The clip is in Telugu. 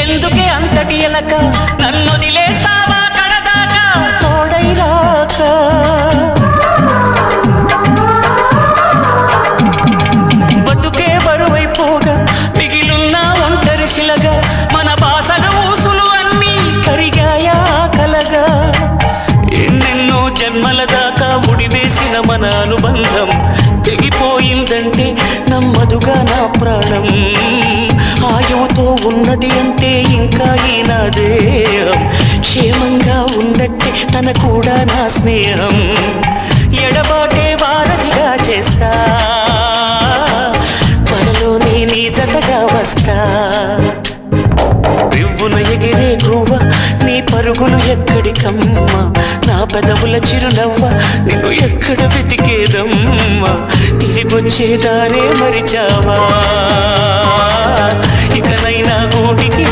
ఎందుకే అంతటి ఎలక నన్ను వదిలేస్తావా కడదాకా తోడైరాక బతుకే బరువైపోగా మిగిలున్న ఒంటరి శిలగా మన బాసలు ఊసులు అన్నీ కరిగాయా కలగా ఎన్నెన్నో జన్మల దాకా ముడివేసిన మన అనుబంధం తెగిపోయిందంటే నమ్మదుగా నా ప్రాణం ఆయువుతో ఉన్నది అంటే ఇంకా ఈ నా దేహం క్షేమంగా ఉన్నట్టే తన కూడా నా స్నేహం ఎడబాటే వారధిగా చేస్తా త్వరలోనే నీ జతగా వస్తా రివ్వున ఎగిరే గువ్వ నీ పరుగులు ఎక్కడికమ్మా నా పెదవుల చిరునవ్వ నిన్ను ఎక్కడ వెతికేదమ్మా తిరిగొచ్చేదారే మరిచావా ఇకనైనా గూటికి